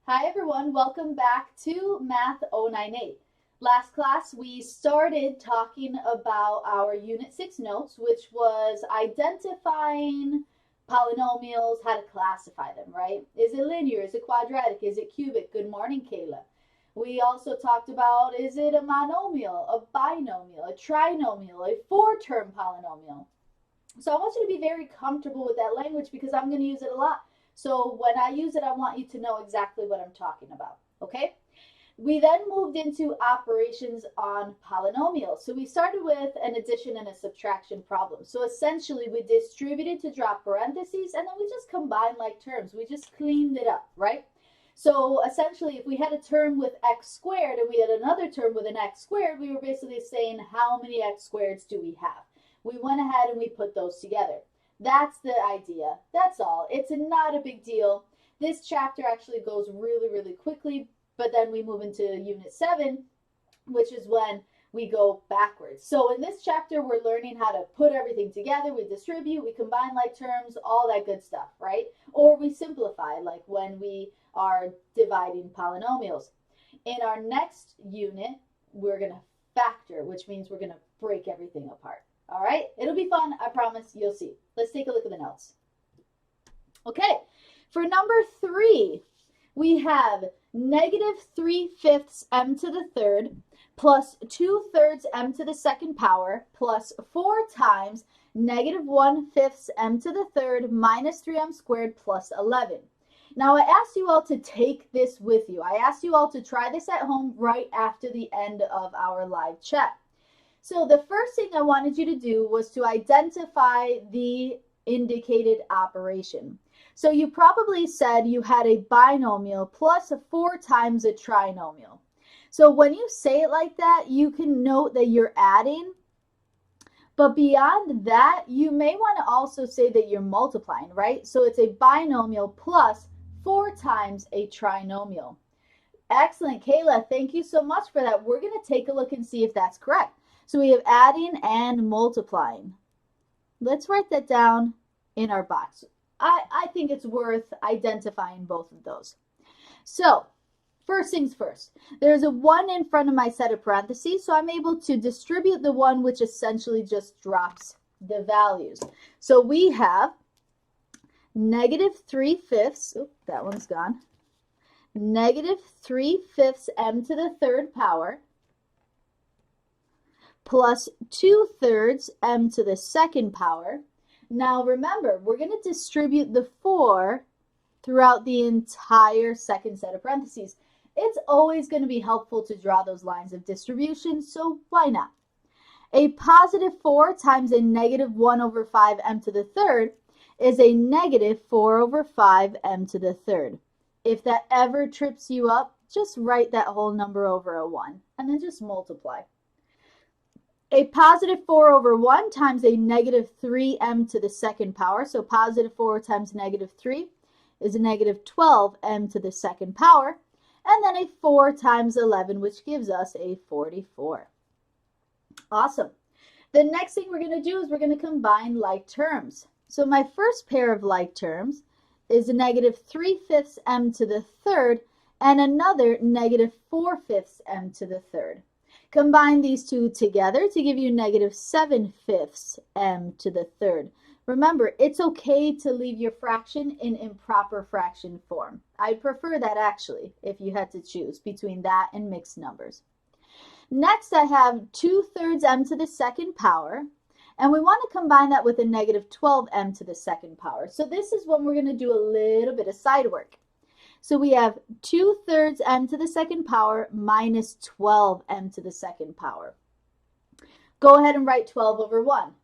Hi everyone, welcome back to Math 098. Last class we started talking about our Unit 6 notes, which was identifying polynomials, how to classify them, right? Is it linear? Is it quadratic? Is it cubic? Good morning, Kayla. We also talked about, is it a monomial, a binomial, a trinomial, a four-term polynomial? So I want you to be very comfortable with that language because I'm going to use it a lot. So when I use it, I want you to know exactly what I'm talking about, okay? We then moved into operations on polynomials. So we started with an addition and a subtraction problem. So essentially we distributed to drop parentheses and then we just combined like terms. We just cleaned it up, right? So essentially if we had a term with x squared and we had another term with an x squared, we were basically saying how many x squareds do we have? We went ahead and we put those together. That's the idea. That's all. It's not a big deal. This chapter actually goes really, really quickly, but then we move into Unit 7, which is when we go backwards. So in this chapter, we're learning how to put everything together. We distribute, we combine like terms, all that good stuff, right? Or we simplify, like when we are dividing polynomials. In our next unit, we're going to factor, which means we're going to break everything apart. All right, it'll be fun, I promise. You'll see. Let's take a look at the notes. Okay, for number 3, we have negative 3/5 m to the third plus 2/3 m to the second power plus 4 times negative 1/5 m to the third minus 3m squared plus 11. Now, I asked you all to take this with you. I asked you all to try this at home right after the end of our live chat. So the first thing I wanted you to do was to identify the indicated operation. So you probably said you had a binomial plus 4 times a trinomial. So when you say it like that, you can note that you're adding. But beyond that, you may want to also say that you're multiplying, right? So it's a binomial plus 4 times a trinomial. Excellent, Kayla. Thank you so much for that. We're going to take a look and see if that's correct. So we have adding and multiplying. Let's write that down in our box. I think it's worth identifying both of those. So first things first, there's a 1 in front of my set of parentheses, so I'm able to distribute the 1, which essentially just drops the values. So we have negative 3/5, oops, that one's gone, negative 3/5 m to the third power plus 2/3 m to the second power. Now remember, we're going to distribute the 4 throughout the entire second set of parentheses. It's always going to be helpful to draw those lines of distribution, so why not? A positive 4 times a negative 1/5 m to the third is a negative 4/5 m to the third. If that ever trips you up, just write that whole number over a 1 and then just multiply. A positive 4/1 times a negative 3m to the second power, so positive 4 times negative 3 is a negative 12m to the second power, and then a 4 times 11, which gives us a 44. Awesome. The next thing we're going to do is we're going to combine like terms. So my first pair of like terms is a negative 3/5 m to the third and another negative 4/5 m to the third. Combine these two together to give you negative 7/5 m to the third. Remember, it's okay to leave your fraction in improper fraction form. I'd prefer that actually, if you had to choose between that and mixed numbers. Next, I have 2/3 m to the second power, and we want to combine that with a negative 12m to the second power. So this is when we're going to do a little bit of side work. So we have 2/3 m to the second power minus 12m to the second power. Go ahead and write 12/1.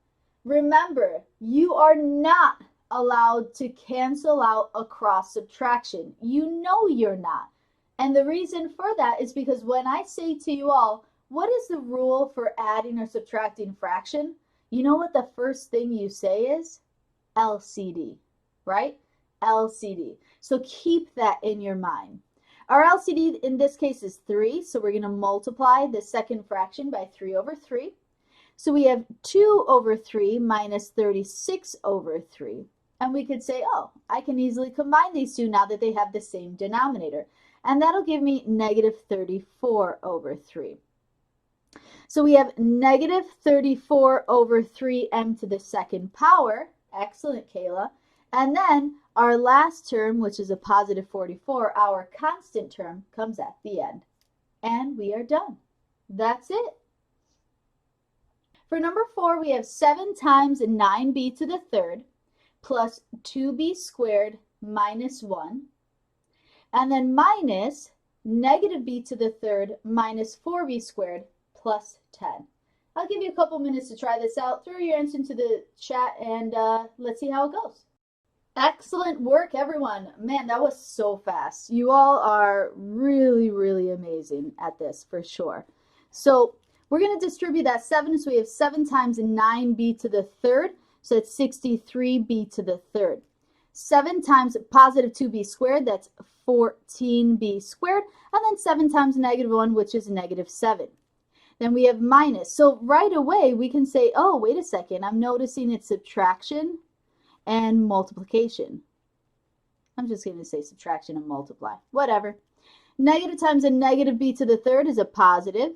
Remember, you are not allowed to cancel out a cross subtraction. You know you're not. And the reason for that is because when I say to you all, what is the rule for adding or subtracting fraction? You know what the first thing you say is? LCD, right? LCD. So keep that in your mind. Our LCD in this case is 3, so we're going to multiply the second fraction by 3/3. So we have 2/3 minus 36/3. And we could say, oh, I can easily combine these two now that they have the same denominator. and that'll give me negative 34 over 3. So we have negative 34 over 3m to the second power. Excellent, Kayla. And then our last term, which is a positive 44, our constant term, comes at the end. And we are done. That's it. For number 4, we have 7 times 9b to the third plus 2b squared minus 1. And then minus negative b to the third minus 4b squared plus 10. I'll give you a couple minutes to try this out. Throw your answer into the chat and let's see how it goes. Excellent work, everyone. Man, that was so fast. You all are really, really amazing at this for sure. So we're going to distribute that 7. So we have 7 times 9b to the third. So it's 63b to the third. 7 times positive 2b squared, that's 14b squared. And then 7 times negative 1, which is negative 7. Then we have minus. So right away we can say, oh, wait a second. I'm noticing it's subtraction and multiplication. I'm just going to say subtraction and multiply. Whatever. Negative times a negative b to the third is a positive.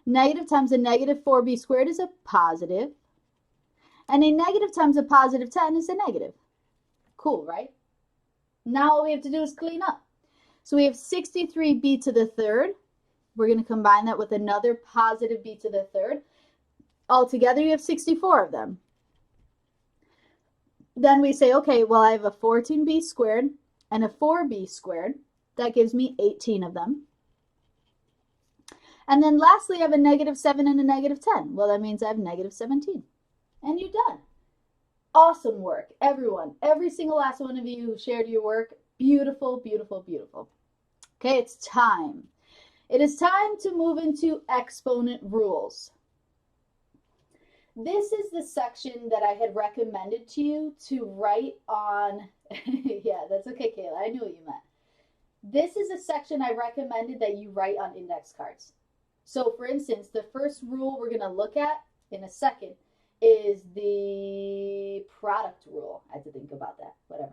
Negative times a negative 4b squared is a positive. And a negative times a positive 10 is a negative. Cool, right? Now all we have to do is clean up. So we have 63b to the third. We're going to combine that with another positive b to the third. Altogether, you have 64 of them. Then we say, okay, well, I have a 14b squared and a 4b squared. That gives me 18 of them. And then lastly, I have a negative 7 and a negative 10. Well, that means I have negative 17. And you're done. Awesome work, everyone. Every single last one of you who shared your work. Beautiful, beautiful, beautiful. Okay, it's time. It is time to move into exponent rules. This is the section that I had recommended to you to write on. Yeah, that's okay, Kayla. I knew what you meant. This is a section I recommended that you write on index cards. So, for instance, the first rule we're going to look at in a second is the product rule. I had to think about that. Whatever.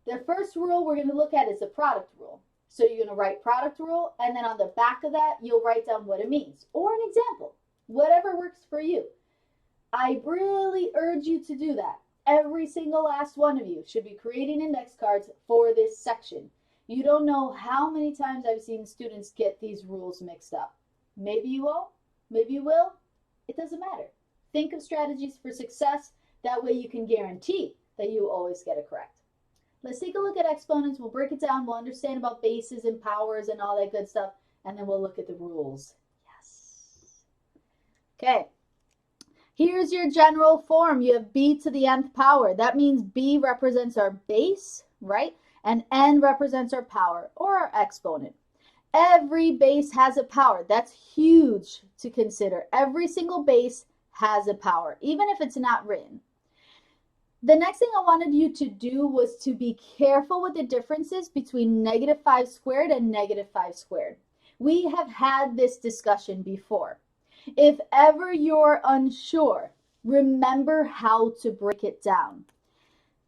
The first rule we're going to look at is the product rule. So you're going to write product rule, and then on the back of that, you'll write down what it means, or an example, whatever works for you. I really urge you to do that. Every single last one of you should be creating index cards for this section. You don't know how many times I've seen students get these rules mixed up. Maybe you won't, maybe you will. It doesn't matter. Think of strategies for success. That way you can guarantee that you always get it correct. Let's take a look at exponents. We'll break it down. We'll understand about bases and powers and all that good stuff. And then we'll look at the rules. Yes. Okay. Here's your general form. You have b to the nth power. That means b represents our base, right? And n represents our power, or our exponent. Every base has a power. That's huge to consider. Every single base has a power, even if it's not written. The next thing I wanted you to do was to be careful with the differences between negative 5 squared and negative 5 squared. We have had this discussion before. If ever you're unsure, remember how to break it down.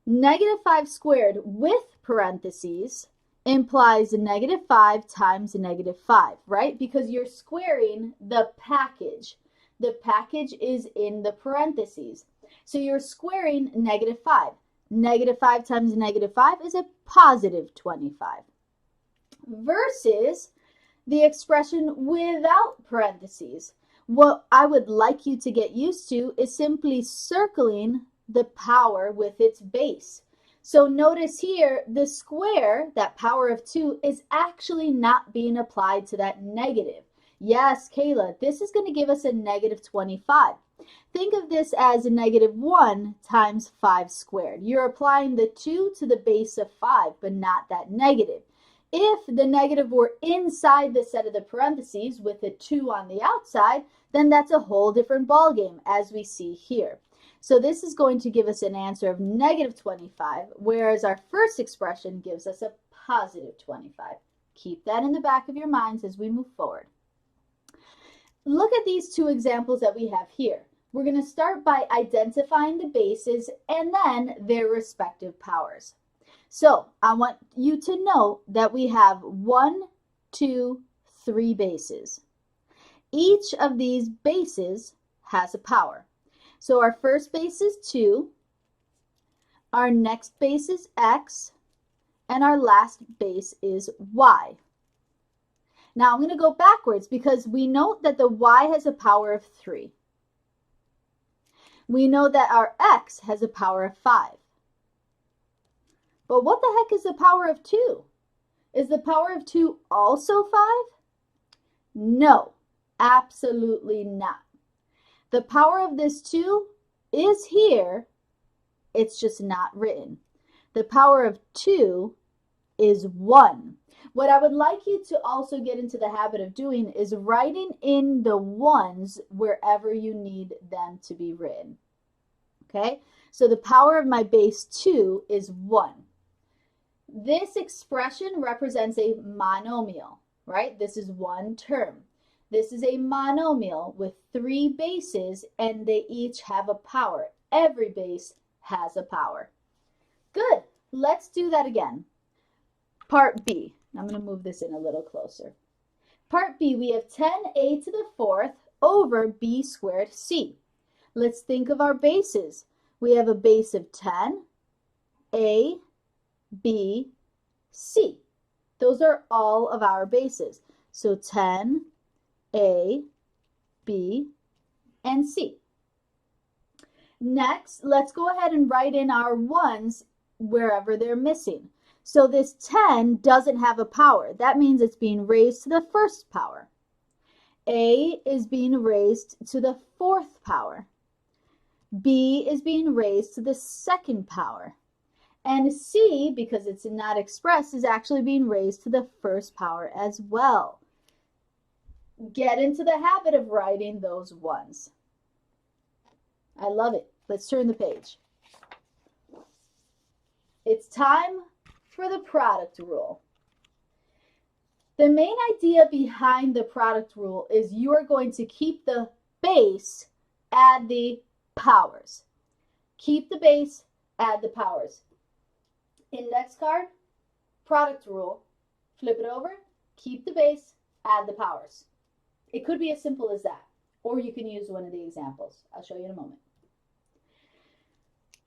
Negative 5 squared with parentheses implies negative 5 times negative 5, right? Because you're squaring the package. The package is in the parentheses. So you're squaring negative 5. Negative 5 times negative 5 is a positive 25. Versus the expression without parentheses. What I would like you to get used to is simply circling the power with its base. So notice here, the square, that power of 2, is actually not being applied to that negative. Yes, Kayla, this is going to give us a negative 25. Think of this as a negative 1 times 5 squared. You're applying the 2 to the base of 5, but not that negative. If the negative were inside the set of the parentheses with a 2 on the outside, then that's a whole different ballgame, as we see here. So this is going to give us an answer of negative 25, whereas our first expression gives us a positive 25. Keep that in the back of your minds as we move forward. Look at these two examples that we have here. We're going to start by identifying the bases and then their respective powers. So I want you to know that we have 1, 2, 3 bases. Each of these bases has a power. So our first base is 2, our next base is x, and our last base is y. Now I'm going to go backwards because we note that the y has a power of 3. We know that our x has a power of 5. But what the heck is the power of 2? Is the power of 2 also 5? No, absolutely not. The power of this 2 is here, it's just not written. The power of 2 is 1. What I would like you to also get into the habit of doing is writing in the ones wherever you need them to be written. Okay, so the power of my base 2 is 1. This expression represents a monomial, right? This is one term. This is a monomial with 3 bases, and they each have a power. Every base has a power. Good. Let's do that again. Part B. I'm going to move this in a little closer. Part B, we have 10a to the 4th over b squared c. Let's think of our bases. We have a base of 10, a, b, c. Those are all of our bases. So 10, a, b, and c. Next, let's go ahead and write in our ones wherever they're missing. So this 10 doesn't have a power. That means it's being raised to the first power. A is being raised to the 4th power. B is being raised to the 2nd power. And C, because it's not expressed, is actually being raised to the 1st power as well. Get into the habit of writing those ones. I love it. Let's turn the page. It's time for the product rule. The main idea behind the product rule is you are going to keep the base, add the powers. Keep the base, add the powers. Index card, product rule, flip it over, keep the base, add the powers. It could be as simple as that, or you can use one of the examples. I'll show you in a moment.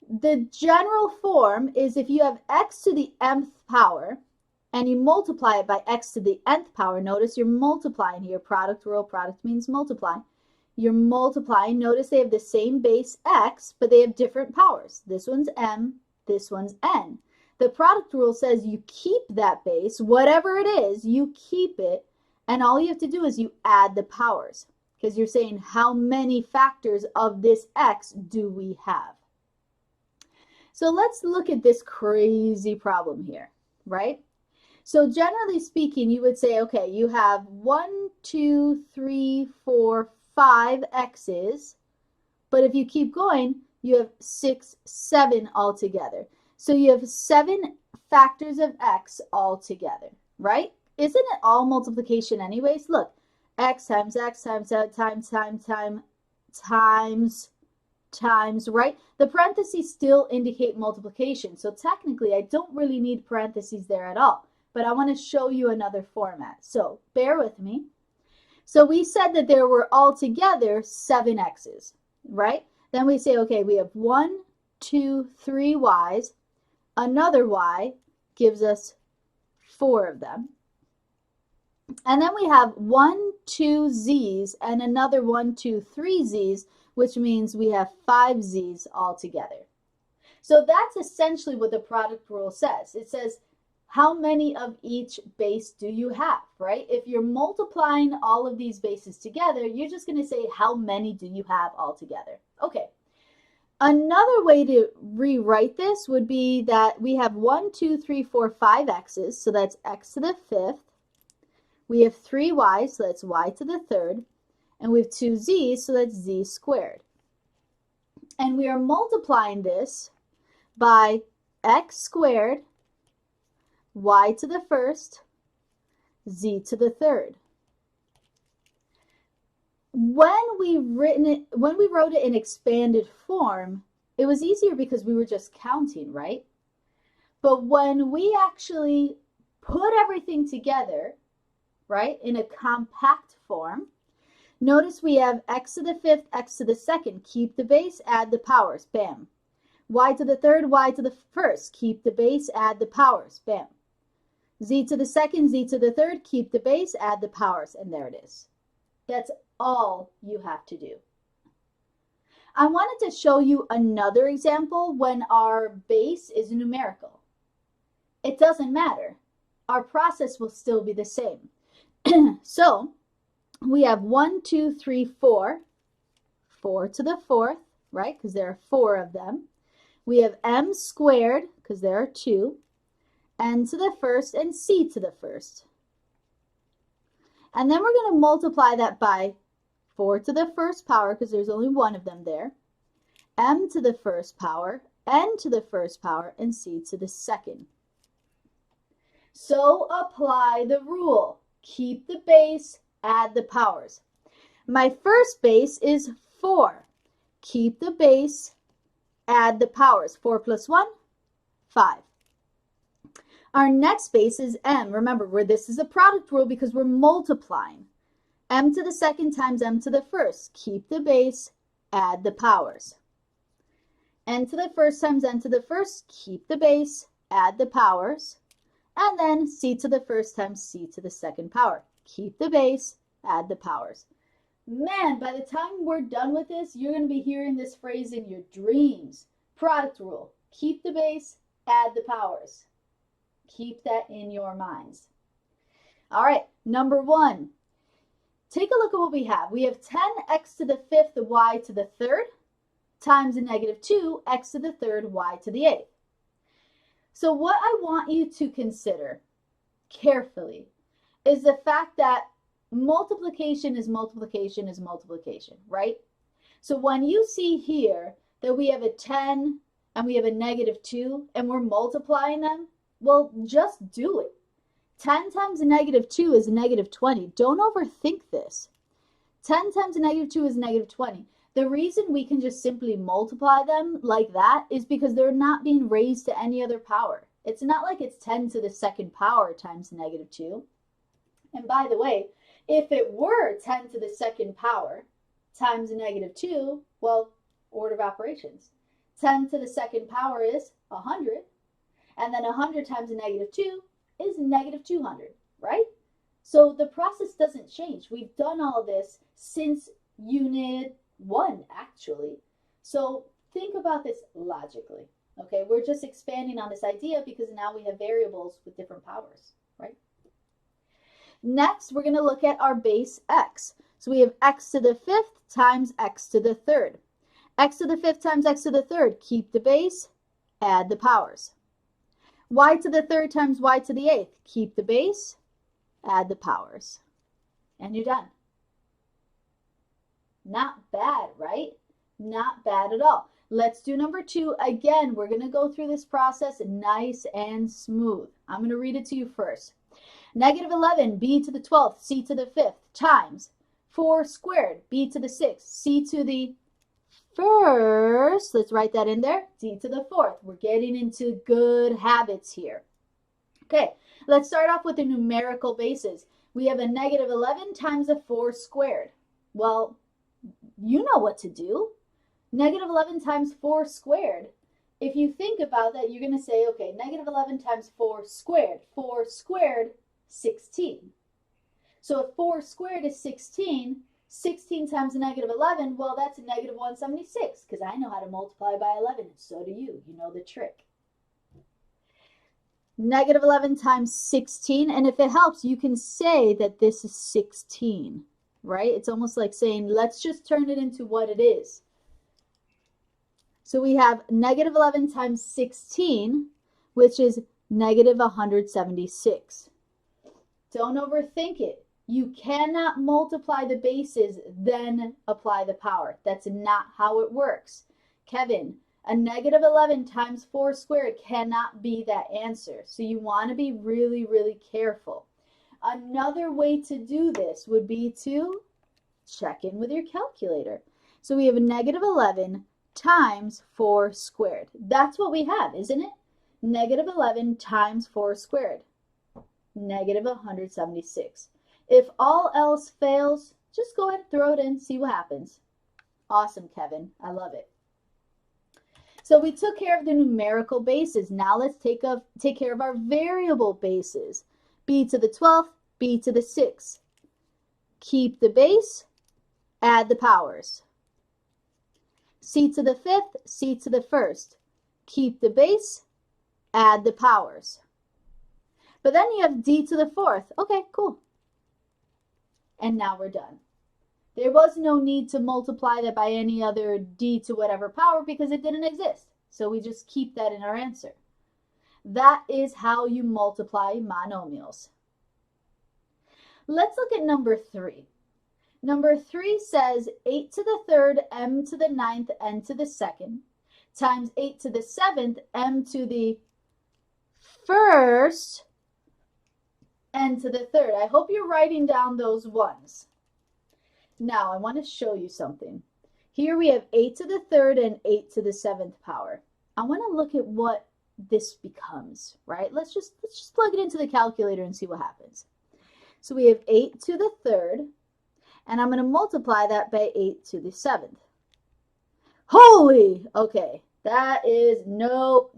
The general form is if you have x to the mth power and you multiply it by x to the nth power, notice you're multiplying here. Product rule, product means multiply. You're multiplying. Notice they have the same base x, but they have different powers. This one's m, this one's n. The product rule says you keep that base, whatever it is, you keep it, and all you have to do is you add the powers, because you're saying how many factors of this x do we have. So let's look at this crazy problem here, right? So generally speaking, you would say, okay, you have 1, 2, 3, 4, 5 x's, but if you keep going, you have 6, 7 altogether. So you have 7 factors of x altogether, right? Isn't it all multiplication anyways? Look, x times x times times, right? The parentheses still indicate multiplication. So technically, I don't really need parentheses there at all. But I want to show you another format. So bear with me. So we said that there were altogether 7 x's, right? Then we say, okay, we have 1, 2, 3 y's. Another y gives us 4 of them. And then we have 1, 2 z's and another 1, 2, 3 z's, which means we have 5 z's altogether. So that's essentially what the product rule says. It says, how many of each base do you have, right? If you're multiplying all of these bases together, you're just going to say, how many do you have altogether? Okay. Another way to rewrite this would be that we have 1, 2, 3, 4, 5 x's, so that's x to the 5th. We have 3 y's, so that's y to the 3rd. And we have 2 z's, so that's z squared. And we are multiplying this by x squared, y to the 1st, z to the 3rd. When we wrote it in expanded form, it was easier because we were just counting, right? But when we actually put everything together, right, in a compact form, notice we have x to the fifth, x to the second. Keep the base, add the powers. Bam. Y to the third, y to the first. Keep the base, add the powers. Bam. Z to the second, z to the third. Keep the base, add the powers. And there it is. That's all you have to do. I wanted to show you another example when our base is numerical. It doesn't matter. Our process will still be the same. So we have 1, 2, 3, 4. 4 to the fourth, right? Because there are 4 of them. We have m squared, because there are 2. N to the first and c to the first. And then we're going to multiply that by 4 to the first power, because there's only one of them there. M to the first power, n to the first power, and c to the second. So apply the rule. Keep the base, add the powers. My first base is 4. Keep the base, add the powers. 4 plus 1, 5. Our next base is m. Remember, this is a product rule because we're multiplying. M to the second times m to the first. Keep the base, add the powers. N to the first times n to the first. Keep the base, add the powers. And then c to the first times c to the second power. Keep the base, add the powers. Man, by the time we're done with this, you're going to be hearing this phrase in your dreams. Product rule. Keep the base, add the powers. Keep that in your minds. All right, number 1. Take a look at what we have. We have 10x to the fifth, y to the third, times a negative 2, x to the third, y to the eighth. So what I want you to consider carefully is the fact that multiplication is multiplication is multiplication, right? So when you see here that we have a 10 and we have a negative 2 and we're multiplying them, well, just do it. 10 times a negative 2 is a negative 20. Don't overthink this. 10 times a negative 2 is a negative 20. The reason we can just simply multiply them like that is because they're not being raised to any other power. It's not like it's 10 to the second power times negative 2. And by the way, if it were 10 to the second power times negative 2, well, order of operations. 10 to the second power is 100. And then 100 times a negative 2 is negative 200, right? So the process doesn't change. We've done all this since unit 1, actually. So think about this logically, okay? We're just expanding on this idea because now we have variables with different powers, right? Next, we're going to look at our base x. So we have x to the fifth times x to the third. X to the fifth times x to the third. Keep the base, add the powers. Y to the third times y to the eighth. Keep the base, add the powers. And you're done. Not bad, right? Not bad at all. Let's do number 2. Again, we're going to go through this process nice and smooth. I'm going to read it to you first. Negative 11, b to the 12th, c to the 5th, times 4 squared, b to the 6th, c to the first, let's write that in there, d to the 4th. We're getting into good habits here. Okay, let's start off with the numerical bases. We have a negative 11 times a 4 squared. Well, you know what to do. Negative 11 times 4 squared. If you think about that, you're going to say, okay, negative 11 times 4 squared. 4 squared, 16. So if 4 squared is 16, 16 times a negative 11, well, that's a negative 176, because I know how to multiply by 11. So do you. You know the trick. Negative 11 times 16, and if it helps, you can say that this is 16, right? It's almost like saying, let's just turn it into what it is. So we have negative 11 times 16, which is negative 176. Don't overthink it. You cannot multiply the bases, then apply the power. That's not how it works. Kevin, a negative 11 times 4 squared cannot be that answer. So you want to be really, really careful. Another way to do this would be to check in with your calculator. So we have a negative 11 times 4 squared. That's what we have, isn't it? Negative 11 times 4 squared. Negative 176. If all else fails, just go ahead and throw it in, see what happens. Awesome, Kevin. I love it. So we took care of the numerical bases. Now let's take care of our variable bases. B to the 12th, B to the 6th. Keep the base, add the powers. C to the 5th, C to the 1st. Keep the base, add the powers. But then you have D to the 4th. Okay, cool. And now we're done. There was no need to multiply that by any other D to whatever power because it didn't exist. So we just keep that in our answer. That is how you multiply monomials. Let's look at number 3. Number 3 says 8 to the 3rd, m to the 9th, n to the 2nd, times 8 to the 7th, m to the 1st, n to the 3rd. I hope you're writing down those ones. Now, I want to show you something. Here we have 8 to the 3rd and 8 to the 7th power. I want to look at what this becomes, right? Let's just plug it into the calculator and see what happens. So we have 8 to the 3rd, and I'm going to multiply that by 8 to the 7th. Holy! Okay, that is no.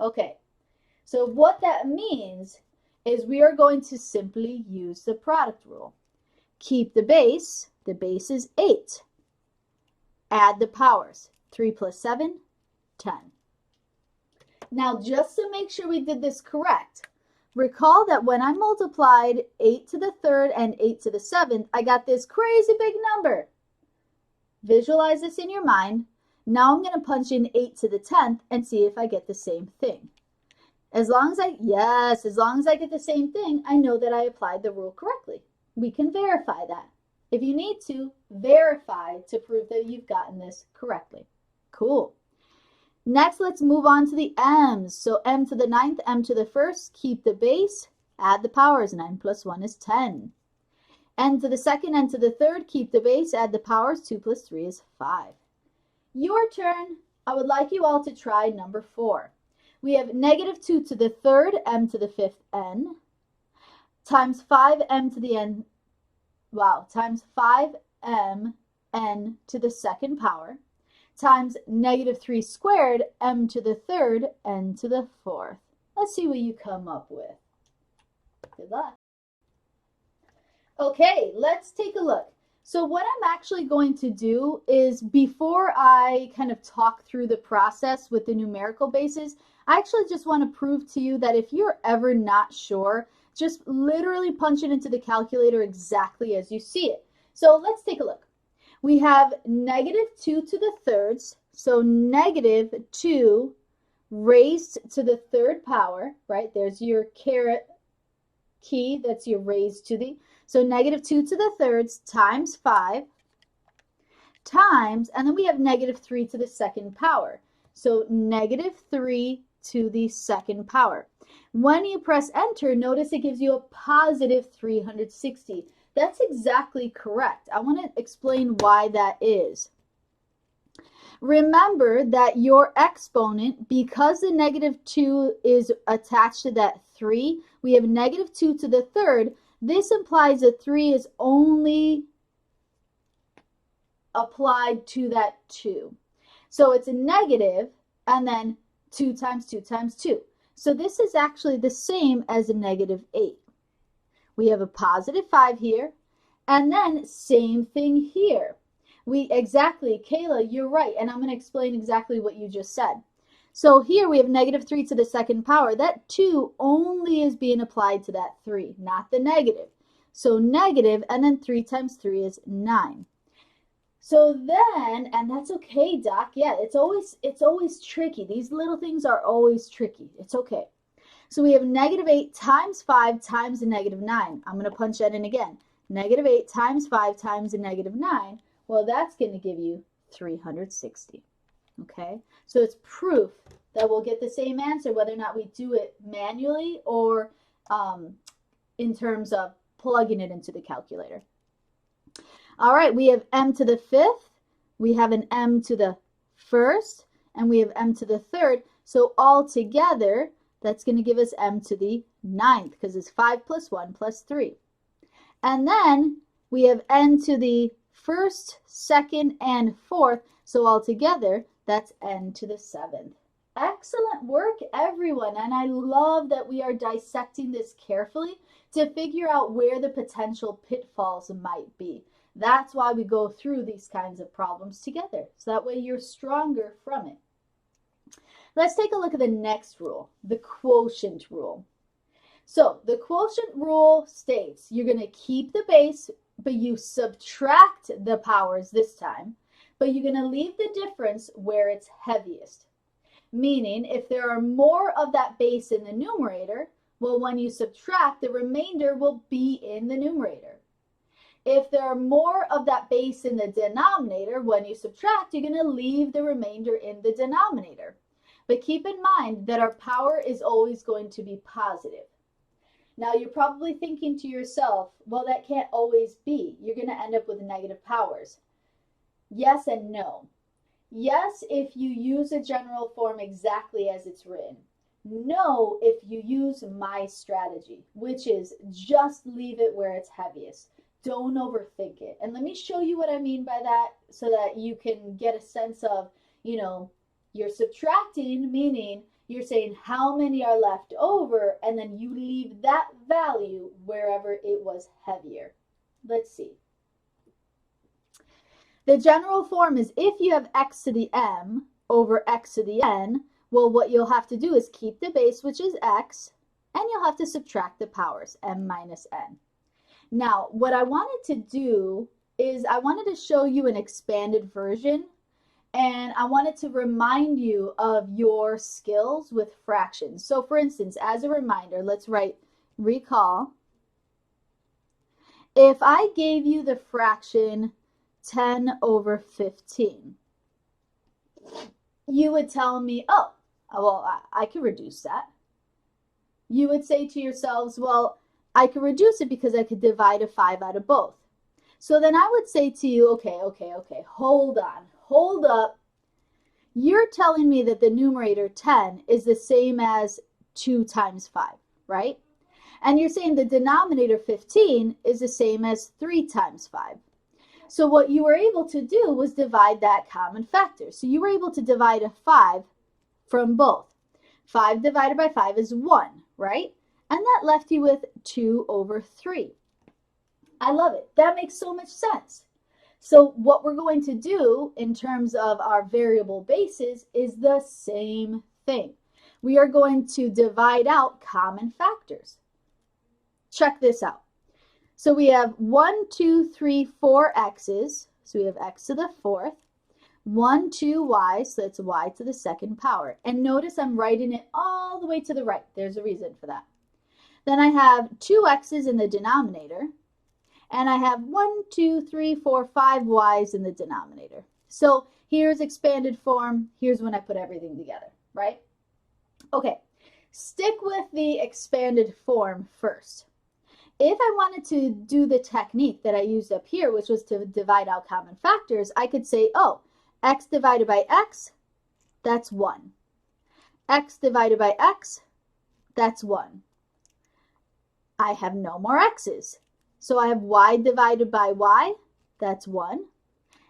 Okay, so what that means is we are going to simply use the product rule. Keep the base is 8. Add the powers, 3 plus 7, 10. Now, just to make sure we did this correct, recall that when I multiplied 8 to the 3rd and 8 to the 7th, I got this crazy big number. Visualize this in your mind. Now I'm going to punch in 8 to the 10th and see if I get the same thing. As long as I get the same thing, I know that I applied the rule correctly. We can verify that. If you need to, verify to prove that you've gotten this correctly. Cool. Next, let's move on to the m's. So m to the 9th, m to the 1st, keep the base, add the powers. 9 plus 1 is 10. N to the 2nd, n to the 3rd, keep the base, add the powers. 2 plus 3 is 5. Your turn. I would like you all to try number 4. We have negative 2 to the 3rd, m to the 5th, n, times 5m to the n, times 5m, n to the 2nd power, times negative 3 squared, m to the 3rd, n to the 4th. Let's see what you come up with. Good luck. Okay, let's take a look. So what I'm actually going to do is, before I kind of talk through the process with the numerical bases, I actually just want to prove to you that if you're ever not sure, just literally punch it into the calculator exactly as you see it. So let's take a look. We have negative 2 to the 3rds, so negative 2 raised to the 3rd power, right? There's your caret key, that's your raised to the. So negative 2 to the 3rds times 5 times, and then we have negative 3 to the 2nd power. So negative 3 to the 2nd power. When you press enter, notice it gives you a positive 360. That's exactly correct. I want to explain why that is. Remember that your exponent, because the negative 2 is attached to that 3, we have negative 2 to the 3rd. This implies that 3 is only applied to that 2. So it's a negative, and then 2 times 2 times 2. So this is actually the same as a negative 8. We have a positive 5 here, and then same thing here. Exactly, Kayla, you're right, and I'm going to explain exactly what you just said. So here we have negative 3 to the 2nd power. That 2 only is being applied to that 3, not the negative. So negative, and then 3 times 3 is 9. So then, and that's okay, Doc. Yeah, it's always tricky. These little things are always tricky. It's okay. So we have negative 8 times 5 times a negative 9. I'm going to punch that in again. Negative 8 times 5 times a negative 9. Well, that's going to give you 360. Okay, so it's proof that we'll get the same answer whether or not we do it manually or in terms of plugging it into the calculator. All right, we have m to the 5th, we have an m to the 1st, and we have m to the third. So all together, that's going to give us m to the ninth, because it's 5 plus 1 plus 3. And then we have n to the first, second, and fourth. So all together, that's n to the seventh. Excellent work, everyone. And I love that we are dissecting this carefully to figure out where the potential pitfalls might be. That's why we go through these kinds of problems together. So that way you're stronger from it. Let's take a look at the next rule, the quotient rule. So the quotient rule states you're going to keep the base, but you subtract the powers this time, but you're going to leave the difference where it's heaviest. Meaning, if there are more of that base in the numerator, well, when you subtract, the remainder will be in the numerator. If there are more of that base in the denominator, when you subtract, you're going to leave the remainder in the denominator. But keep in mind that our power is always going to be positive. Now, you're probably thinking to yourself, well, that can't always be. You're going to end up with negative powers. Yes and no. Yes, if you use a general form exactly as it's written. No, if you use my strategy, which is just leave it where it's heaviest. Don't overthink it. And let me show you what I mean by that so that you can get a sense of, you're subtracting, meaning you're saying how many are left over, and then you leave that value wherever it was heavier. Let's see. The general form is if you have x to the m over x to the n, well, what you'll have to do is keep the base, which is x, and you'll have to subtract the powers, m minus n. Now, what I wanted to do is I wanted to show you an expanded version, and I wanted to remind you of your skills with fractions. So for instance, as a reminder, let's recall. If I gave you the fraction 10 over 15, you would tell me, oh, well, I can reduce that. You would say to yourselves, well, I could reduce it because I could divide a 5 out of both. So then I would say to you, okay, hold on, hold up. You're telling me that the numerator 10 is the same as 2 times 5, right? And you're saying the denominator 15 is the same as 3 times 5. So what you were able to do was divide that common factor. So you were able to divide a 5 from both. 5 divided by 5 is 1, right? And that left you with 2 over 3. I love it. That makes so much sense. So what we're going to do in terms of our variable bases is the same thing. We are going to divide out common factors. Check this out. So we have 1, 2, 3, 4 x's. So we have x to the fourth. 1, 2 y, so that's y to the second power. And notice I'm writing it all the way to the right. There's a reason for that. Then I have 2 x's in the denominator. And I have 1, 2, 3, 4, 5 y's in the denominator. So here's expanded form. Here's when I put everything together, right? Okay, stick with the expanded form first. If I wanted to do the technique that I used up here, which was to divide out common factors, I could say, oh, x divided by x, that's 1. X divided by x, that's 1. I have no more x's. So I have y divided by y, that's 1.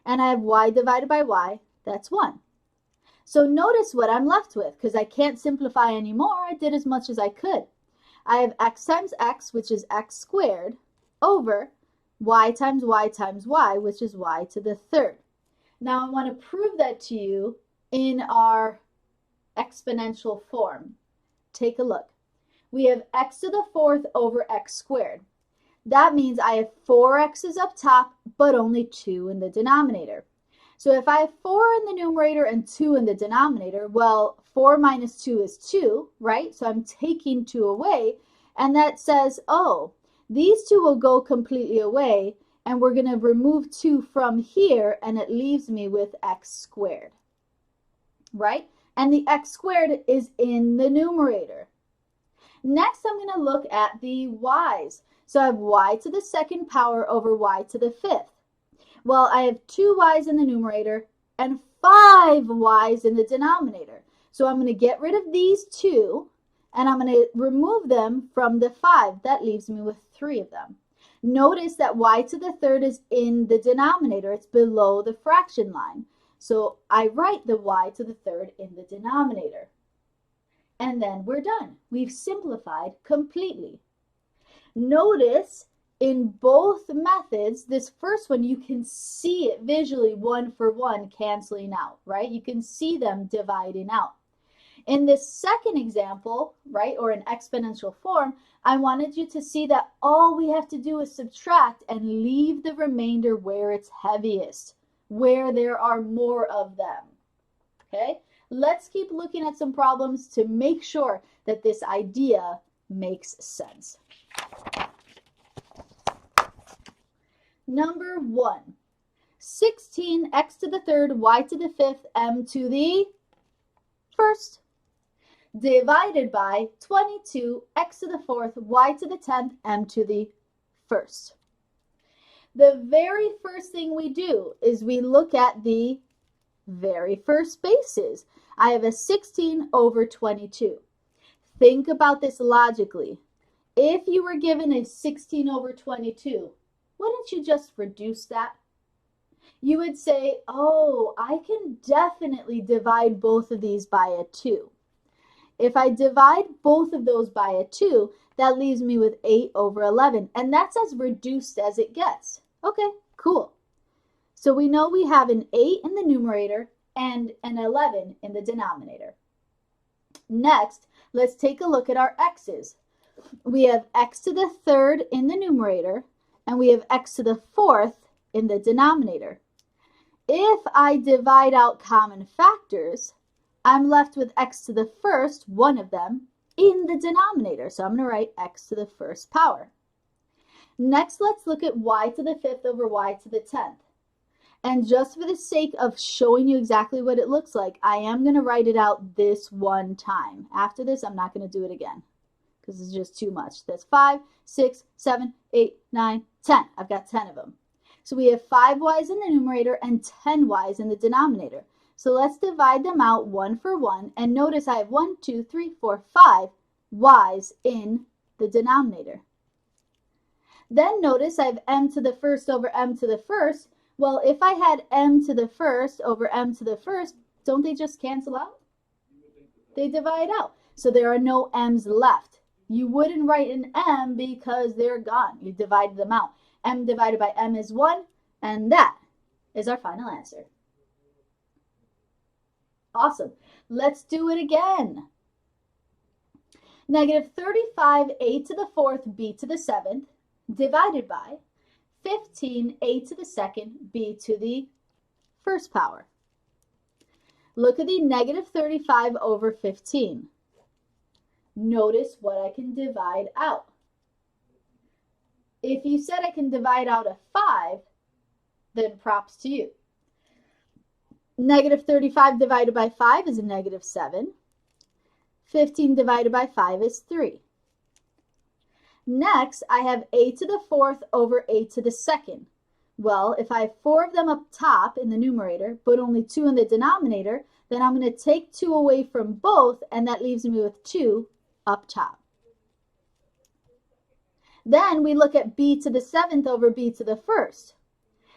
And I have y divided by y, that's 1. So notice what I'm left with, because I can't simplify anymore. I did as much as I could. I have x times x, which is x squared, over y times y times y, which is y to the third. Now I want to prove that to you in our exponential form. Take a look. We have x to the fourth over x squared. That means I have 4 x's up top, but only 2 in the denominator. So if I have 4 in the numerator and 2 in the denominator, well, 4 minus 2 is 2, right? So I'm taking 2 away, and that says, oh, these 2 will go completely away, and we're going to remove 2 from here, and it leaves me with x squared, right? And the x squared is in the numerator. Next, I'm going to look at the y's. So I have y to the second power over y to the fifth. Well, I have 2 y's in the numerator and 5 y's in the denominator. So I'm going to get rid of these 2, and I'm going to remove them from the 5. That leaves me with 3 of them. Notice that y to the third is in the denominator. It's below the fraction line. So I write the y to the third in the denominator. And then we're done. We've simplified completely. Notice in both methods, this first one, you can see it visually one for one canceling out, right? You can see them dividing out. In this second example, right, or in exponential form, I wanted you to see that all we have to do is subtract and leave the remainder where it's heaviest, where there are more of them, okay? Let's keep looking at some problems to make sure that this idea makes sense. Number 1, 16 x to the third, y to the fifth, m to the first, divided by 22 x to the fourth, y to the 10th, m to the first. The very first thing we do is we look at the very first bases. I have a 16 over 22. Think about this logically. If you were given a 16 over 22, wouldn't you just reduce that? You would say, oh, I can definitely divide both of these by a 2. If I divide both of those by a 2, that leaves me with 8 over 11, and that's as reduced as it gets. Okay, cool. So we know we have an 8 in the numerator and an 11 in the denominator. Next, let's take a look at our x's. We have x to the third in the numerator, and we have x to the fourth in the denominator. If I divide out common factors, I'm left with x to the first, one of them, in the denominator. So I'm going to write x to the first power. Next, let's look at y to the fifth over y to the 10th. And just for the sake of showing you exactly what it looks like, I am going to write it out this one time. After this, I'm not going to do it again because it's just too much. That's 5, 6, 7, 8, 9, 10. I've got 10 of them. So we have 5 y's in the numerator and 10 y's in the denominator. So let's divide them out one for one. And notice I have 1, 2, 3, 4, 5 y's in the denominator. Then notice I have m to the first over m to the first. Well, if I had m to the first over m to the first, don't they just cancel out? They divide out. So there are no m's left. You wouldn't write an m because they're gone. You divided them out. M divided by m is 1, and that is our final answer. Awesome. Let's do it again. Negative 35 a to the fourth b to the seventh divided by 15 a to the second b to the first power. Look at the negative 35 over 15. Notice what I can divide out. If you said I can divide out a 5, then props to you. Negative 35 divided by 5 is a negative 7. 15 divided by 5 is 3. Next, I have a to the fourth over a to the second. Well, if I have 4 of them up top in the numerator, but only 2 in the denominator, then I'm going to take 2 away from both, and that leaves me with 2 up top. Then we look at b to the seventh over b to the first.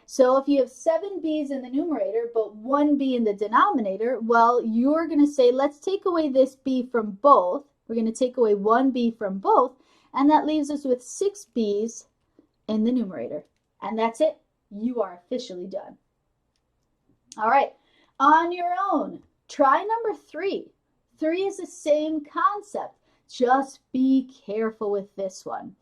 So if you have 7 b's in the numerator, but 1 b in the denominator, well, you're going to say, let's take away this b from both. We're going to take away 1 b from both, and that leaves us with 6 b's in the numerator. And that's it. You are officially done. All right, on your own, try number 3. 3 is the same concept. Just be careful with this one.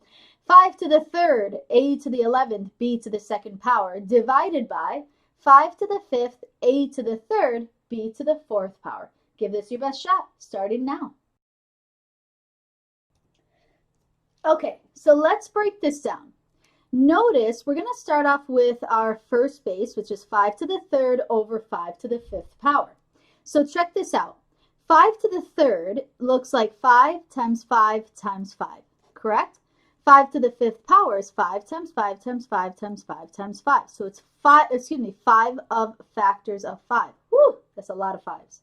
5 to the third, a to the 11th, b to the second power, divided by 5 to the fifth, a to the third, b to the fourth power. Give this your best shot, starting now. Okay, so let's break this down. Notice we're going to start off with our first base, which is 5 to the third over 5 to the fifth power. So check this out. 5 to the third looks like 5 times 5 times 5, correct? 5 to the 5th power is 5 times 5 times 5 times 5 times 5. So it's 5 of factors of 5. Whew, that's a lot of 5s.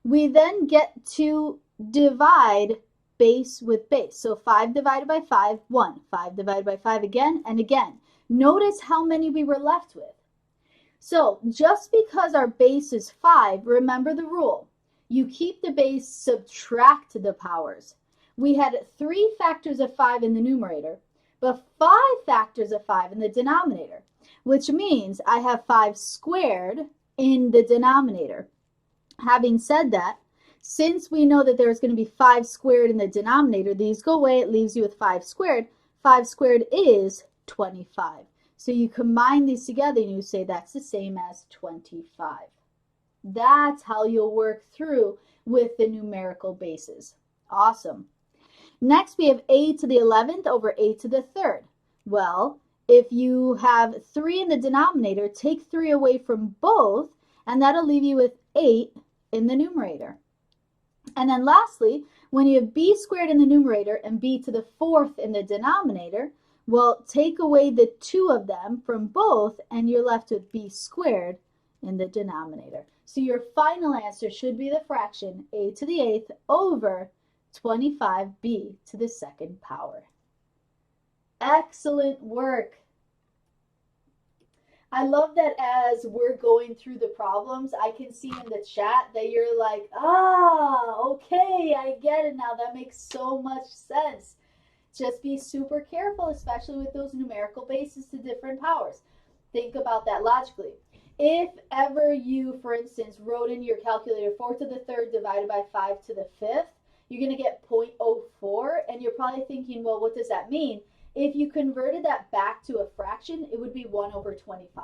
We then get to divide base with base. So 5 divided by 5, 1. 5 divided by 5 again and again. Notice how many we were left with. So just because our base is 5, remember the rule. You keep the base, subtract the powers. We had 3 factors of 5 in the numerator, but 5 factors of 5 in the denominator, which means I have 5 squared in the denominator. Having said that, since we know that there's going to be 5 squared in the denominator, these go away, it leaves you with 5 squared. 5 squared is 25. So you combine these together and you say that's the same as 25. That's how you'll work through with the numerical bases. Awesome. Next, we have a to the 11th over a to the 3rd. Well, if you have 3 in the denominator, take 3 away from both, and that'll leave you with 8 in the numerator. And then lastly, when you have b squared in the numerator and b to the 4th in the denominator, well, take away the 2 of them from both, and you're left with b squared in the denominator. So your final answer should be the fraction a to the 8th over 25b to the 2nd power. Excellent work. I love that as we're going through the problems, I can see in the chat that you're like, okay, I get it now. That makes so much sense. Just be super careful, especially with those numerical bases to different powers. Think about that logically. If ever you, for instance, wrote in your calculator 4 to the 3rd divided by 5 to the 5th, you're going to get 0.04, and you're probably thinking, well, what does that mean? If you converted that back to a fraction, it would be 1 over 25,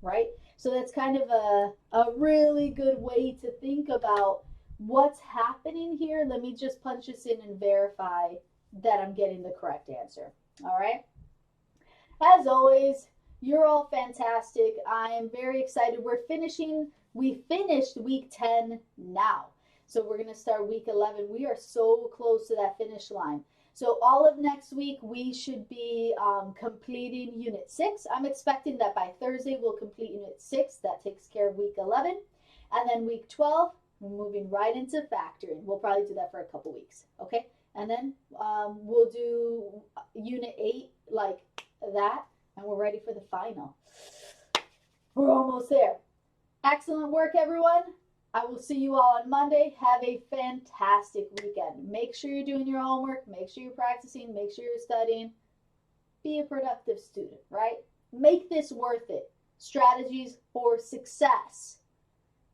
right? So that's kind of a really good way to think about what's happening here. Let me just punch this in and verify that I'm getting the correct answer, all right? As always, you're all fantastic. I am very excited. We finished week 10 now. So we're going to start week 11. We are so close to that finish line. So all of next week, we should be completing Unit 6. I'm expecting that by Thursday, we'll complete Unit 6. That takes care of week 11. And then week 12, we're moving right into factoring. We'll probably do that for a couple weeks, okay? And then we'll do Unit 8 like that, and we're ready for the final. We're almost there. Excellent work, everyone. I will see you all on Monday. Have a fantastic weekend. Make sure you're doing your homework. Make sure you're practicing. Make sure you're studying. Be a productive student, right? Make this worth it. Strategies for success.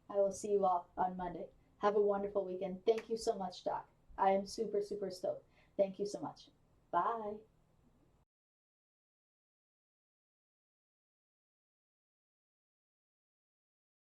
I will see you all on Monday. Have a wonderful weekend. Thank you so much, Doc. I am super, super stoked. Thank you so much. Bye.